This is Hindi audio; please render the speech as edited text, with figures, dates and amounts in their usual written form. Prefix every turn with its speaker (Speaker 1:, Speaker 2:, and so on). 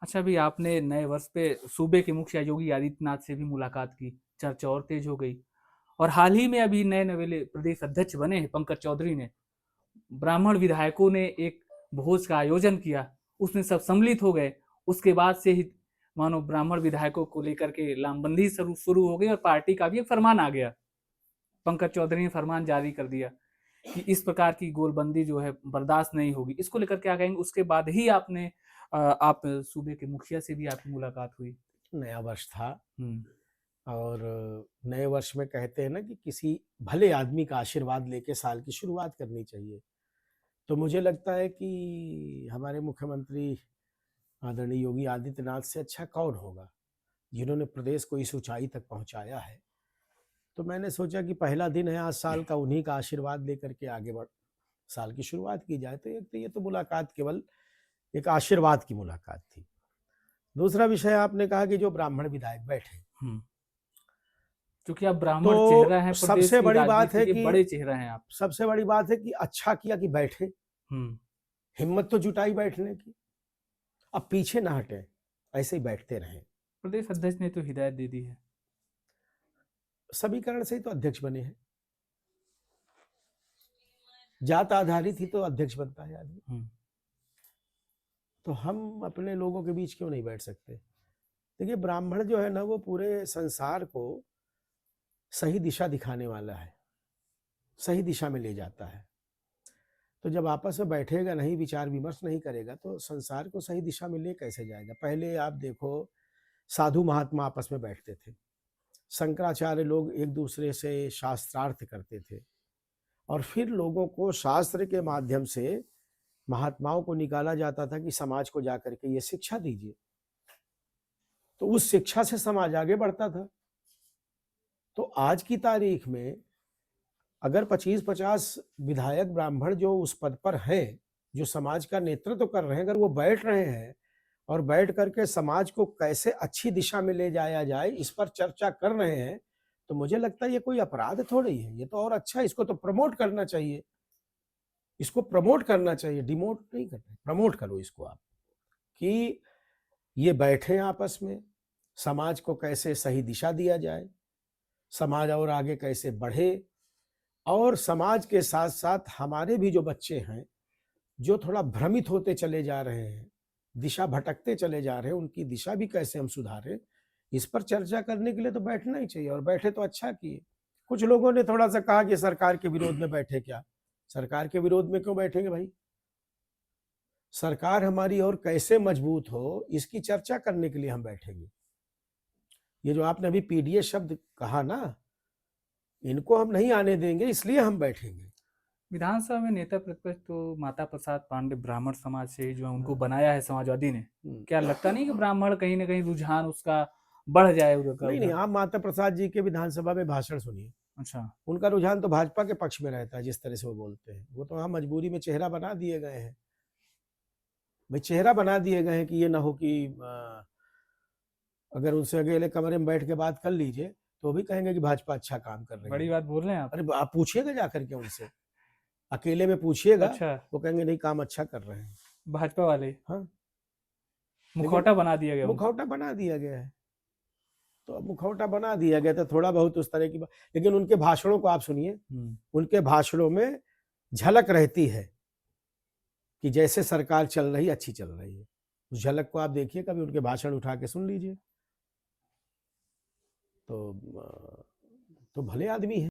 Speaker 1: अच्छा, अभी आपने नए वर्ष पे सूबे के मुखिया योगी आदित्यनाथ से भी मुलाकात की, चर्चा और तेज हो गई। और हाल ही में अभी नए नवेले प्रदेश अध्यक्ष बने हैं पंकज चौधरी ने, ब्राह्मण विधायकों ने एक भोज का आयोजन किया, उसमें सब सम्मिलित हो गए। उसके बाद से ही मानो ब्राह्मण विधायकों को लेकर के लामबंदी शुरू शुरू हो गई और पार्टी का भी एक फरमान आ गया। पंकज चौधरी ने फरमान जारी कर दिया कि इस प्रकार की गोलबंदी जो है बर्दाश्त नहीं होगी। इसको लेकर क्या कहेंगे? उसके बाद ही आप सूबे के मुखिया से भी आपकी मुलाकात हुई।
Speaker 2: नया वर्ष था
Speaker 1: हम्म।
Speaker 2: और नए वर्ष में कहते हैं ना कि किसी भले आदमी का आशीर्वाद लेके साल की शुरुआत करनी चाहिए। तो मुझे लगता है कि हमारे मुख्यमंत्री आदरणीय योगी आदित्यनाथ से अच्छा कौन होगा, जिन्होंने प्रदेश को इस ऊंचाई तक पहुंचाया है। तो मैंने सोचा कि पहला दिन है आज साल का, उन्हीं का आशीर्वाद लेकर के आगे बढ़ साल की शुरुआत की जाए। तो एक तो ये तो मुलाकात केवल एक आशीर्वाद की मुलाकात थी। दूसरा विषय आपने कहा कि जो ब्राह्मण विधायक बैठे,
Speaker 1: हम्म। क्योंकि आप ब्राह्मण चेहरा
Speaker 2: तो
Speaker 1: हैं, प्रदेश की राजनीति के बड़े चेहरा हैं आप।
Speaker 2: सबसे बड़ी बात है कि अच्छा किया कि बैठे,
Speaker 1: हम्म।
Speaker 2: हिम्मत तो जुटाई बैठने की। अब पीछे ना हटे, ऐसे ही बैठते रहें।
Speaker 1: प्रदेश अध्यक्ष ने तो हिदायत दे दी है।
Speaker 2: समीकरण से ही तो अध्यक्ष बने हैं। जात आधारित ही तो अध्यक्ष बनता है आदमी। तो हम अपने लोगों के बीच क्यों नहीं बैठ सकते? देखिए, ब्राह्मण जो है ना, वो पूरे संसार को सही दिशा दिखाने वाला है, सही दिशा में ले जाता है। तो जब आपस में बैठेगा नहीं, विचार विमर्श नहीं करेगा, तो संसार को सही दिशा में ले कैसे जाएगा? पहले आप देखो, साधु महात्मा आपस में बैठते थे, शंकराचार्य लोग एक दूसरे से शास्त्रार्थ करते थे, और फिर लोगों को शास्त्र के माध्यम से महात्माओं को निकाला जाता था कि समाज को जाकर के ये शिक्षा दीजिए। तो उस शिक्षा से समाज आगे बढ़ता था। तो आज की तारीख में अगर 25-50 विधायक ब्राह्मण जो उस पद पर हैं, जो समाज का नेतृत्व कर रहे हैं, अगर वो बैठ रहे हैं और बैठ करके समाज को कैसे अच्छी दिशा में ले जाया जाए इस पर चर्चा कर रहे हैं, तो मुझे लगता है ये कोई अपराध थोड़ी है, ये तो और अच्छा है। इसको तो प्रमोट करना चाहिए, इसको प्रमोट करना चाहिए, डिमोट नहीं करना, प्रमोट करो इसको आप, कि ये बैठे आपस में, समाज को कैसे सही दिशा दिया जाए, समाज और आगे कैसे बढ़े, और समाज के साथ साथ हमारे भी जो बच्चे हैं, जो थोड़ा भ्रमित होते चले जा रहे हैं, दिशा भटकते चले जा रहे हैं, उनकी दिशा भी कैसे हम सुधारें, इस पर चर्चा करने के लिए तो बैठना ही चाहिए। और बैठे तो अच्छा किए। कुछ लोगों ने थोड़ा सा कहा कि सरकार के विरोध में बैठे क्या? सरकार के विरोध में क्यों बैठेंगे भाई? सरकार हमारी और कैसे मजबूत हो, इसकी चर्चा करने के लिए हम बैठेंगे। ये जो आपने अभी पीडीए शब्द कहा ना, इनको हम नहीं आने देंगे, इसलिए हम बैठेंगे।
Speaker 1: विधानसभा में नेता प्रतिपक्ष तो माता प्रसाद पांडे ब्राह्मण समाज से जो है उनको बनाया है समाजवादी ने। क्या लगता नहीं कि ब्राह्मण कहीं ना कहीं रुझान उसका बढ़ जाए उधर का
Speaker 2: नहीं,
Speaker 1: उधर?
Speaker 2: आप माता प्रसाद जी के विधानसभा में भाषण सुनिए,
Speaker 1: अच्छा।
Speaker 2: उनका रुझान तो भाजपा के पक्ष में रहता है। जिस तरह से वो बोलते हैं, वो तो वहाँ मजबूरी में चेहरा बना दिए गए हैं भाई, चेहरा बना दिए गए हैं कि ये ना हो कि अगर उनसे अकेले कमरे में बैठ के बात कर लीजिए तो भी कहेंगे कि भाजपा अच्छा काम कर रही
Speaker 1: बड़ी
Speaker 2: है।
Speaker 1: बात बोल रहे हैं आप।
Speaker 2: अरे आप पूछिएगा जाकर के उनसे, अकेले में पूछिएगा,
Speaker 1: अच्छा।
Speaker 2: वो कहेंगे नहीं, काम अच्छा कर रहे हैं।
Speaker 1: भाजपा वाले
Speaker 2: हाँ, लेकिन
Speaker 1: मुखौटा बना दिया गया उनको।
Speaker 2: मुखौटा बना दिया गया है। तो अब मुखौटा बना दिया गया था, थोड़ा बहुत उस तरह की बात, लेकिन उनके भाषणों को आप सुनिए, उनके भाषणों में झलक रहती है कि जैसे सरकार चल रही, अच्छी चल रही है। उस झलक को आप देखिए, कभी उनके भाषण उठा के सुन लीजिए। तो भले आदमी है।